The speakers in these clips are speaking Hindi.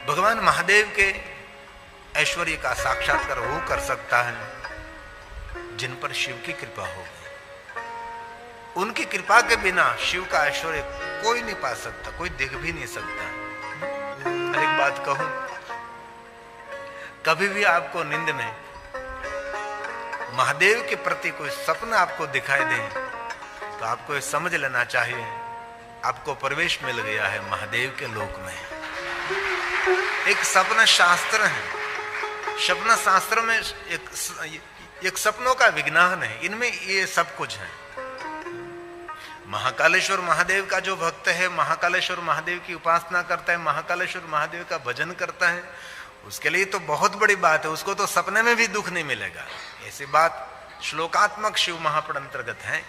भगवान महादेव के ऐश्वर्य का साक्षात्कार वो कर सकता है जिन पर शिव की कृपा होगी। उनकी कृपा के बिना शिव का ऐश्वर्य कोई नहीं पा सकता, कोई देख भी नहीं सकता। और एक बात कहूं, कभी भी आपको नींद में महादेव के प्रति कोई सपना आपको दिखाई दे तो आपको समझ लेना चाहिए आपको प्रवेश मिल गया है महादेव के लोक में। एक सपना शास्त्र है, सपना शास्त्र में एक सपनों का विज्ञान है, इनमें ये सब कुछ है। महाकालेश्वर महादेव का जो भक्त है, महाकालेश्वर महादेव की उपासना करता है, महाकालेश्वर महादेव का भजन करता है, उसके लिए तो बहुत बड़ी बात है, उसको तो सपने में भी दुख नहीं मिलेगा। ऐसी बात श्लोकात्मक शिव महापुराण अंतर्गत है।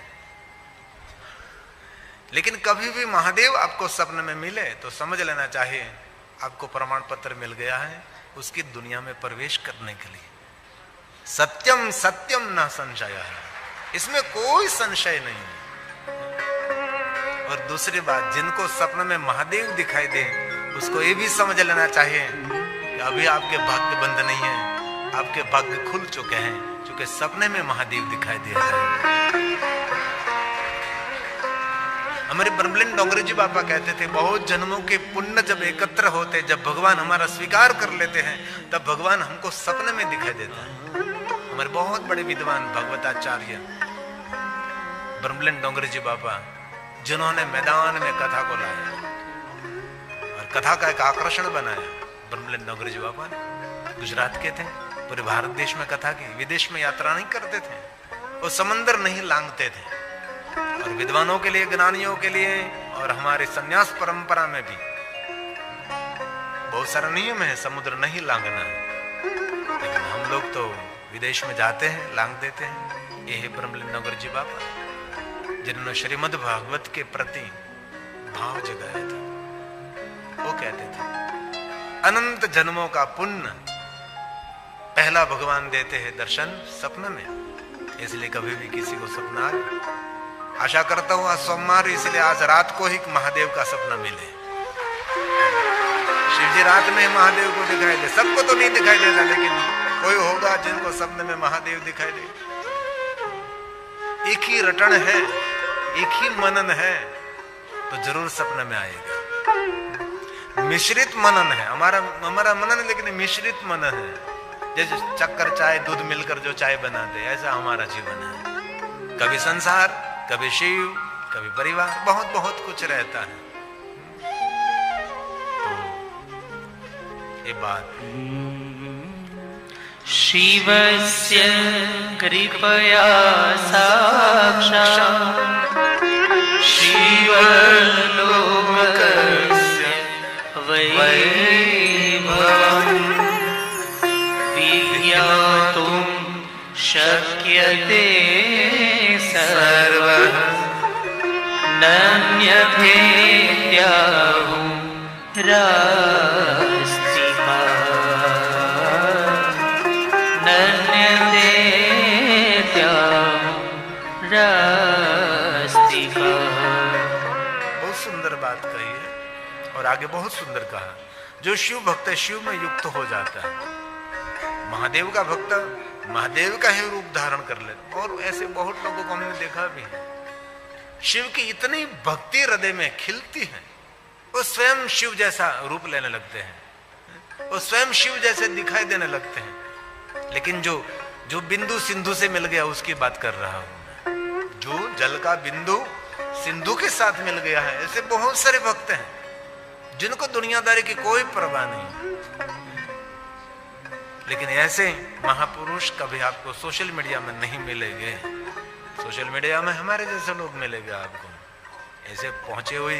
लेकिन कभी भी महादेव आपको सपने में मिले तो समझ लेना चाहिए आपको प्रमाण पत्र मिल गया है उसकी दुनिया में प्रवेश करने के लिए। सत्यम सत्यम न संशय है, इसमें कोई संशय नहीं है। और दूसरी बात, जिनको सपने में महादेव दिखाई दे उसको ये भी समझ लेना चाहिए कि अभी आपके भाग्य बंद नहीं है, आपके भाग्य खुल चुके हैं, क्योंकि सपने में महादेव दिखाई दे रहा है। हमारे ब्रह्मलीन डोंगरी जी बाबा कहते थे, बहुत जन्मों के पुण्य जब एकत्र होते, जब भगवान हमारा स्वीकार कर लेते हैं, तब भगवान हमको सपने में दिखाई देता है। हमारे बहुत बड़े विद्वान भगवताचार्य ब्रह्मलीन डोंगरी जी बाबा, जिन्होंने मैदान में कथा को लाया और कथा का एक आकर्षण बनाया, ब्रह्मलीन डोंगरी जी बाबा ने गुजरात के थे, पूरे भारत देश में कथा की, विदेश में यात्रा नहीं करते थे, वो समंदर नहीं लांघते थे। और विद्वानों के लिए, ज्ञानियों के लिए और हमारे संन्यास परंपरा में भी बहुत सारा नियम है, समुद्र नहीं लांघना है, लेकिन हम लोग तो विदेश में जाते हैं, लांघ देते हैं। ये है ब्रह्मलीन डोंगरी जी बाबा, जिन्होंने श्रीमद् भागवत के प्रति भाव जगाया था। वो कहते थे अनंत जन्मों का पुण्य पहला भगवान देते हैं दर्शन सपने में, इसलिए कभी भी किसी को सपना आए, आशा करता हूं आज सोमवार, इसलिए आज रात को ही महादेव का सपना मिले। शिव जी रात में महादेव को दिखाई दे, सबको तो नहीं दिखाई देता, लेकिन कोई होगा जिनको सपने में महादेव दिखाई दे। एक ही रटन है, एक ही मनन है, तो जरूर सपने में आएगा। मिश्रित मनन है हमारा मनन, लेकिन मिश्रित मनन है। जैसे चक्कर चाय दूध मिलकर जो चाय बनाते, ऐसा हमारा जीवन है। कभी संसार, कभी शिव, कभी परिवार, बहुत बहुत कुछ रहता है। तो ये बात शिवस्य कृपया साक्षात् शिवलोकस्य वैभवम् विज्ञातुं शक्यते सर्वः नन्यथेत्याहुं बहुत सुंदर बात कही है। और आगे बहुत सुंदर कहा, जो शिव भक्त है शिव में युक्त हो जाता है, महादेव का भक्त महादेव का ही रूप धारण कर लेता। और ऐसे बहुत लोगों को हमने देखा भी है, शिव की इतनी भक्ति हृदय में खिलती है, वो स्वयं शिव जैसा रूप लेने लगते हैं, वो स्वयं शिव जैसे दिखाई देने लगते हैं। लेकिन जो बिंदु सिंधु से मिल गया उसकी बात कर रहा हूं मैं, जो जल का बिंदु सिंधु के साथ मिल गया है। ऐसे बहुत सारे भक्त हैं जिनको दुनियादारी की कोई परवाह नहीं, लेकिन ऐसे महापुरुष कभी आपको सोशल मीडिया में नहीं मिलेंगे। सोशल मीडिया में हमारे जैसे लोग मिलेगा आपको, ऐसे पहुंचे हुए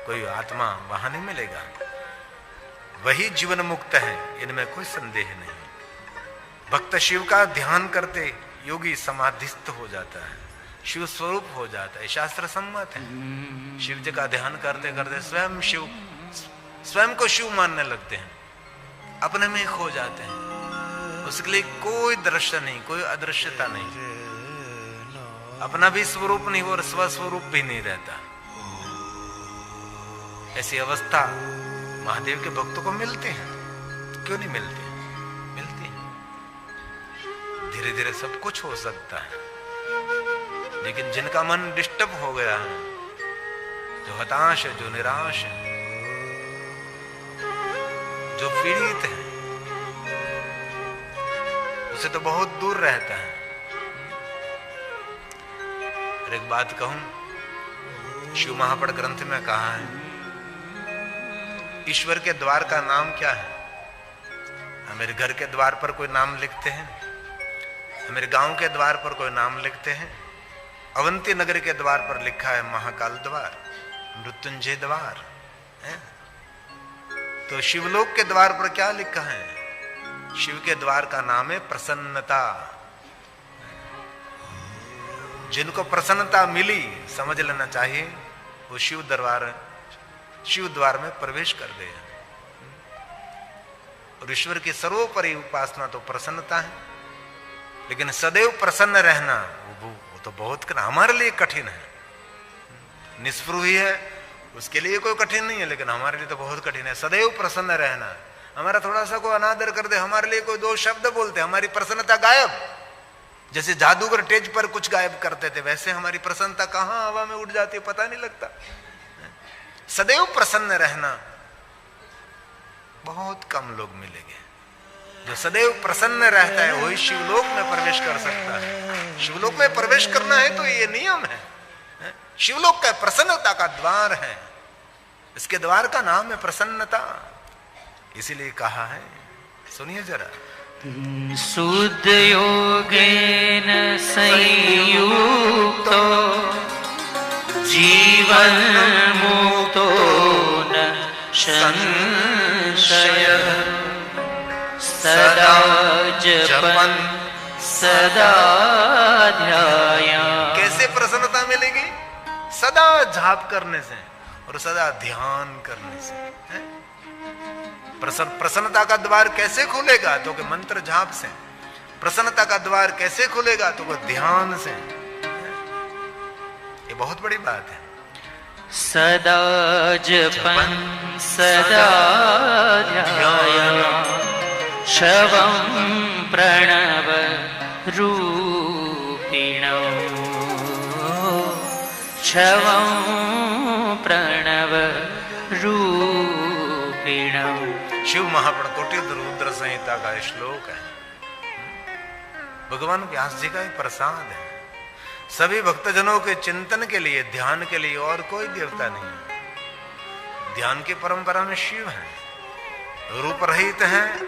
कोई आत्मा वहां नहीं मिलेगा। वही जीवन मुक्त है, इनमें कोई संदेह नहीं। भक्त शिव का ध्यान करते योगी समाधिस्थ हो जाता है, शिव स्वरूप हो जाता है, शास्त्र सम्मत है। शिव जी का ध्यान करते करते स्वयं को शिव मानने लगते हैं, अपने में खो जाते हैं। उसके लिए कोई दृश्य नहीं, कोई अदृश्यता नहीं, अपना भी स्वरूप नहीं और स्वस्वरूप भी नहीं रहता। ऐसी अवस्था महादेव के भक्तों को मिलते हैं, क्यों नहीं मिलते? मिलते हैं। धीरे धीरे सब कुछ हो सकता है, लेकिन जिनका मन डिस्टर्ब हो गया है, जो हताश है, जो निराश है, जो पीड़ित है, उसे तो बहुत दूर रहता है। और एक बात कहूं, शिव महापड़ ग्रंथ में कहा है, ईश्वर के द्वार का नाम क्या है? हमारे घर के द्वार पर कोई नाम लिखते हैं, हमारे गांव के द्वार पर कोई नाम लिखते हैं। अवंती नगर के द्वार पर लिखा है महाकाल द्वार, मृत्युंजय द्वार है? तो शिवलोक के द्वार पर क्या लिखा है? शिव के द्वार का नाम है प्रसन्नता। जिनको प्रसन्नता मिली, समझ लेना चाहिए वो शिव द्वार में प्रवेश कर गए। और ईश्वर की सर्वोपरि उपासना तो प्रसन्नता है, लेकिन सदैव प्रसन्न रहना वो तो बहुत हमारे लिए कठिन है। निष्पृही है उसके लिए कोई कठिन नहीं है, लेकिन हमारे लिए तो बहुत कठिन है सदैव प्रसन्न रहना। हमारा थोड़ा सा कोई अनादर कर दे, हमारे लिए कोई दो शब्द बोलते, हमारी प्रसन्नता गायब। जैसे जादूगर स्टेज पर कुछ गायब करते थे, वैसे हमारी प्रसन्नता कहां हवा में उड़ जाती है, पता नहीं लगता। सदैव प्रसन्न रहना बहुत कम लोग मिलेंगे। जो सदैव प्रसन्न रहता है वही शिवलोक में प्रवेश कर सकता है। शिवलोक में प्रवेश करना है तो ये नियम है। शिवलोक का प्रसन्नता का द्वार है, इसके द्वार का नाम है प्रसन्नता। इसीलिए कहा है, सुनिए जरा, शुद्ध योगेन संयुक्तो जीवन मुक्तो न संशयः सदा जपन् सदा ध्यायाम्। कैसे प्रसन्नता मिलेगी? सदा जाप करने से और सदा ध्यान करने से। प्रसन्नता का द्वार कैसे खुलेगा? तो कि मंत्र जाप से। प्रसन्नता का द्वार कैसे खुलेगा? तो वो ध्यान से। ये बहुत बड़ी बात है। सदा जपन् सदा ध्यायाम् शवं प्रणव रूपिणौ शवं प्रणव रूपिणौ। शिव महापड़ कोटि रुद्र संहिता का श्लोक है, भगवान व्यास जी का ही प्रसाद है। सभी भक्तजनों के चिंतन के लिए, ध्यान के लिए और कोई देवता नहीं है। ध्यान की परंपरा में शिव है, रूप रहित है,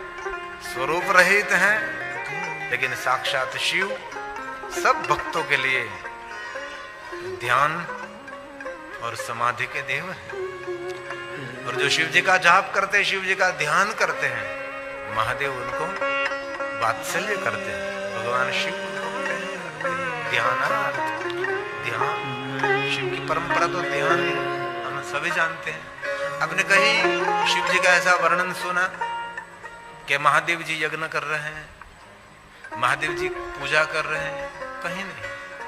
स्वरूप रहित है, लेकिन साक्षात शिव सब भक्तों के लिए ध्यान और समाधि के देव है। और जो शिव जी का जाप करते हैं, शिव जी का ध्यान करते हैं, महादेव उनको वात्सल्य करते हैं। भगवान शिव ध्यानार्थ, ध्यान, शिव की परंपरा तो ध्यान है, हम सभी जानते हैं। आपने कहीं शिव जी का ऐसा वर्णन सुना कि महादेव जी यज्ञ कर रहे हैं, महादेव जी पूजा कर रहे हैं? कहीं नहीं।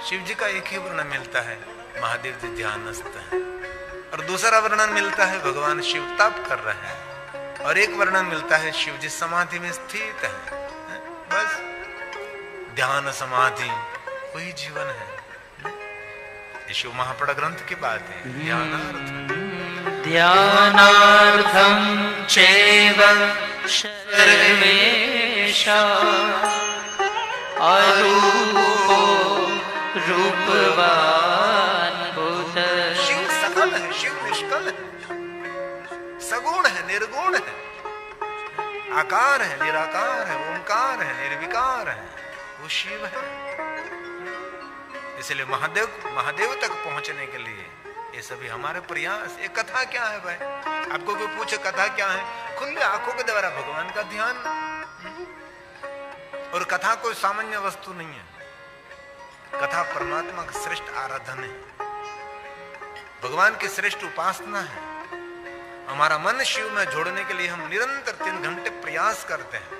शिव जी का एक ही वर्णन मिलता है, महादेव जी ध्यानस्थ हैं। और दूसरा वर्णन मिलता है भगवान शिव तप कर रहे हैं, और एक वर्णन मिलता है शिव जी समाधि में स्थित है। बस ध्यान समाधि वही जीवन है। ये शिव महापड़ ग्रंथ की बात है। ध्यानार्थं चैव सर्वेषाम् अरूपो रूपवान् भूतः। शिव सकल है, शिव निष्कल है, सगुण है, निर्गुण है, आकार है, निराकार है, ओंकार है, निर्विकार है, वो शिव है। इसलिए महादेव तक पहुंचने के लिए ये सभी हमारे प्रयास। ये कथा क्या है भाई? आपको कोई पूछे कथा क्या है, खुले आंखों के द्वारा भगवान का ध्यान। और कथा कोई सामान्य वस्तु नहीं है, कथा परमात्मा का श्रेष्ठ आराधन है, भगवान की श्रेष्ठ उपासना है। हमारा मन शिव में जोड़ने के लिए हम निरंतर 3 घंटे प्रयास करते हैं।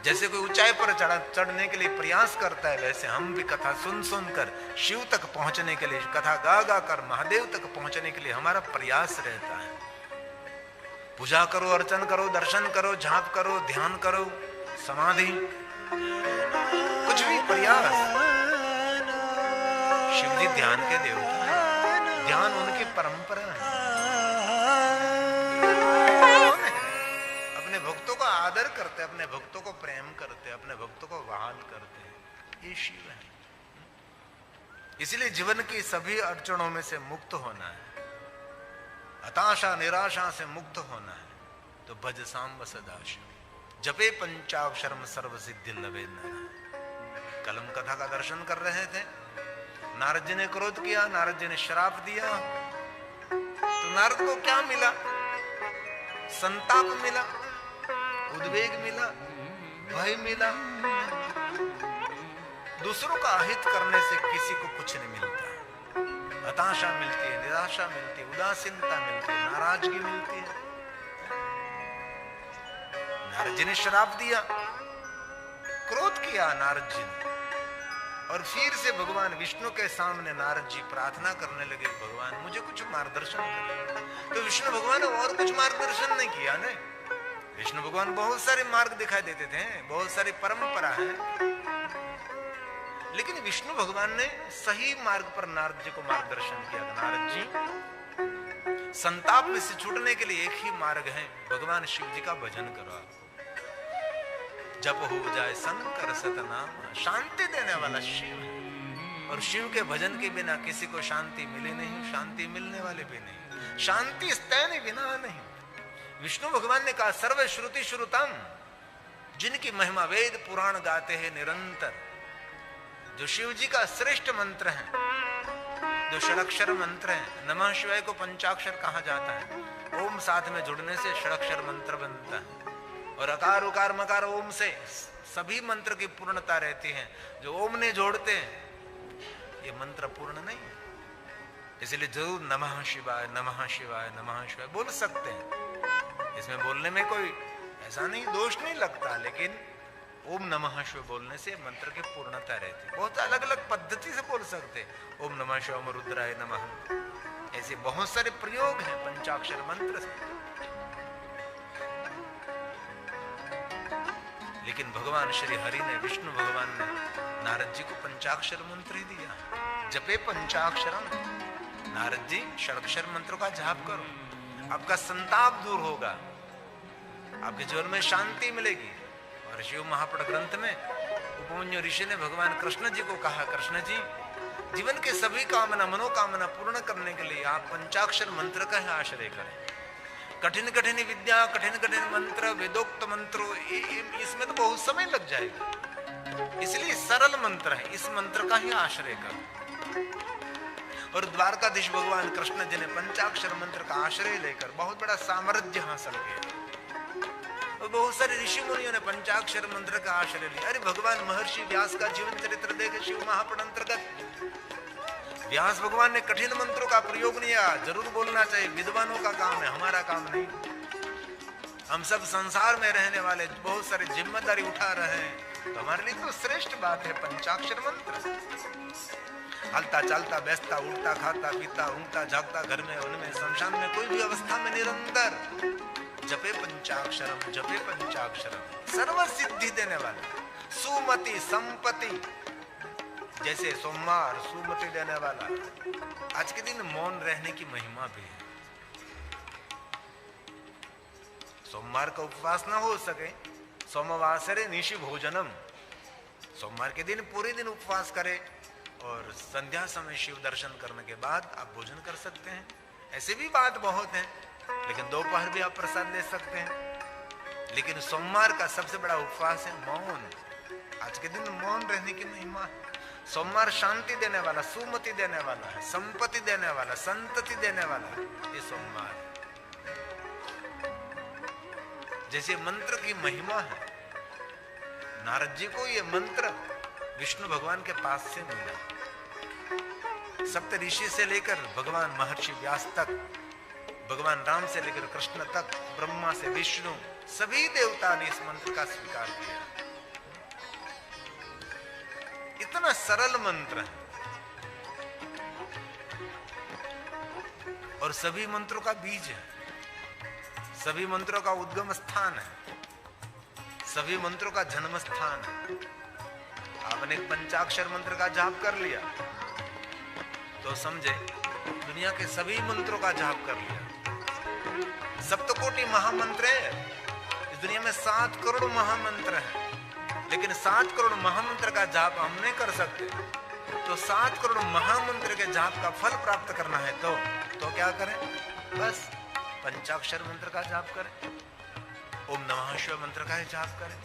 जैसे कोई ऊंचाई पर चढ़ने के लिए प्रयास करता है, वैसे हम भी कथा सुन सुनकर शिव तक पहुंचने के लिए, कथा गा गा कर महादेव तक पहुंचने के लिए हमारा प्रयास रहता है। पूजा करो, अर्चन करो, दर्शन करो, जाप करो, ध्यान करो, समाधि, कुछ भी प्रयास। शिव जी ध्यान के देवता हैं, ध्यान उनकी परंपरा है। अपने भक्तों का आदर करते, अपने भक्तों को प्रेम करते, अपने भक्तों को बहाल करते हैं, ये शिव है। इसलिए जीवन की सभी अड़चनों में से मुक्त होना है, हताशा निराशा से मुक्त होना है, तो भज सांब सदाशिव, जपे पंचाक्षरम सर्व सिद्धि लवे नारायण। कलम कथा का दर्शन कर रहे थे, नारद जी ने क्रोध किया, नारद जी ने श्राप दिया, तो नारद को क्या मिला? संताप मिला, उद्वेग मिला, भय मिला। दूसरों का अहित करने से किसी को कुछ नहीं मिलता। हताशा मिलती है, निराशा मिलती है, उदासीनता मिलती है, नाराजगी मिलती है। नारद जी ने श्राप दिया, क्रोध किया नारद जी ने, और फिर से भगवान विष्णु के सामने नारद जी प्रार्थना करने लगे, भगवान मुझे कुछ मार्गदर्शन करें। तो विष्णु भगवान ने और कुछ मार्गदर्शन नहीं किया ने। विष्णु भगवान बहुत सारे मार्ग दिखाई देते थे, बहुत सारी परंपरा है, लेकिन विष्णु भगवान ने सही मार्ग पर नारद जी को मार्गदर्शन किया। नारद जी, संताप में से छूटने के लिए एक ही मार्ग है, भगवान शिव जी का भजन करो। जप हो जाए शंकर सतनाम, शांति देने वाला शिव है। और शिव के भजन के बिना किसी को शांति मिले नहीं, शांति मिलने वाले भी नहीं, शांति स्तैन बिना नहीं। विष्णु भगवान ने कहा सर्व श्रुति श्रुतम, जिनकी महिमा वेद पुराण गाते हैं निरंतर, जो शिव जी का श्रेष्ठ मंत्र है, जो षडाक्षर मंत्र है। नमः शिवाय को पंचाक्षर कहा जाता है, ओम साथ में जुड़ने से षडाक्षर मंत्र बनता है, और अकार उकार मकार ओम से सभी मंत्र की पूर्णता रहती है। जो ओम ने जोड़ते हैं ये मंत्र पूर्ण नहीं, इसलिए जरूर नमः शिवाय नमः शिवाय नमः शिवाय बोल सकते हैं। इसमें बोलने में कोई ऐसा नहीं, दोष नहीं लगता, लेकिन ओम नमः शिवाय बोलने से मंत्र की पूर्णता रहती है। बहुत अलग अलग पद्धति से बोल सकते, ओम नमः शिवाय रुद्राय नमः, ऐसे बहुत सारे प्रयोग हैं पंचाक्षर मंत्र से। लेकिन भगवान श्री हरि ने, विष्णु भगवान ने नारद जी को पंचाक्षर मंत्र ही दिया। जपे पंचाक्षरम, नारद जी षडाक्षर मंत्र का जाप करो, आपका संताप दूर होगा, आपके जीवन में शांति मिलेगी। और शिव महापुराण ग्रंथ में उपमन्यु ऋषि ने भगवान कृष्ण जी को कहा, कृष्ण जी जीवन के सभी कामना मनोकामना पूर्ण करने के लिए आप पंचाक्षर मंत्र का ही आश्रय करें। कठिन कठिन विद्या, कठिन कठिन मंत्र, वेदोक्त मंत्रों, इसमें तो बहुत समय लग जाएगा, इसलिए सरल मंत्र है, इस मंत्र का ही आश्रय करो। और द्वारकाधीश भगवान कृष्ण जी ने पंचाक्षर मंत्र का आश्रय लेकर बहुत बड़ा सामर्थ्य हासिल किया। और बहुत सारे ऋषि मुनियों ने पंचाक्षर मंत्र का आश्रय लिया। अरे भगवान महर्षि व्यास का जीवन चरित्र देखे शिव महापुराण अंतर्गत, व्यास भगवान ने कठिन मंत्रों का प्रयोग नहीं किया। जरूर बोलना चाहिए, विद्वानों का काम है, हमारा काम नहीं। हम सब संसार में रहने वाले बहुत सारी जिम्मेदारी उठा रहे हैं, तो हमारे लिए तो श्रेष्ठ बात है पंचाक्षर मंत्र। हलता चलता बैठता उठता खाता पीता ऊँगता जागता, घर में उनमें शमशान में कोई भी अवस्था में निरंतर जपे पंचाक्षरम, जपे पंचाक्षरम, सर्व सिद्धि देने वाला, सुमति संपत्ति, जैसे सोमवार सुमति देने वाला। आज के दिन मौन रहने की महिमा भी है। सोमवार का उपवास ना हो सके, सोमवासरे निशि भोजनम, सोमवार के दिन पूरे दिन उपवास करें और संध्या समय शिव दर्शन करने के बाद आप भोजन कर सकते हैं। ऐसे भी बात बहुत है, लेकिन दोपहर भी आप प्रसाद ले सकते हैं। लेकिन सोमवार का सबसे बड़ा उपवास है मौन। आज के दिन मौन रहने की महिमा है। सोमवार शांति देने वाला, सुमति देने वाला है, संपत्ति देने वाला, संतति देने वाला है ये सोमवार। जैसे मंत्र की महिमा है, नारद जी को ये मंत्र विष्णु भगवान के पास से मिला। सप्त ऋषि से लेकर भगवान महर्षि व्यास तक, भगवान राम से लेकर कृष्ण तक, ब्रह्मा से विष्णु, सभी देवता ने इस मंत्र का स्वीकार किया। कितना सरल मंत्र है और सभी मंत्रों का बीज है, सभी मंत्रों का उद्गम स्थान है, सभी मंत्रों का जन्म स्थान है। आपने एक पंचाक्षर मंत्र का जाप कर लिया तो समझे दुनिया के सभी मंत्रों का जाप कर लिया। सप्तकोटि महामंत्र है, इस दुनिया में 7 करोड़ महामंत्र हैं, लेकिन 7 करोड़ महामंत्र का जाप हम नहीं कर सकते। तो 7 करोड़ महामंत्र के जाप का फल प्राप्त करना है तो क्या करें? बस पंचाक्षर मंत्र का जाप करें, ओम नमः शिवाय मंत्र का ही जाप करें।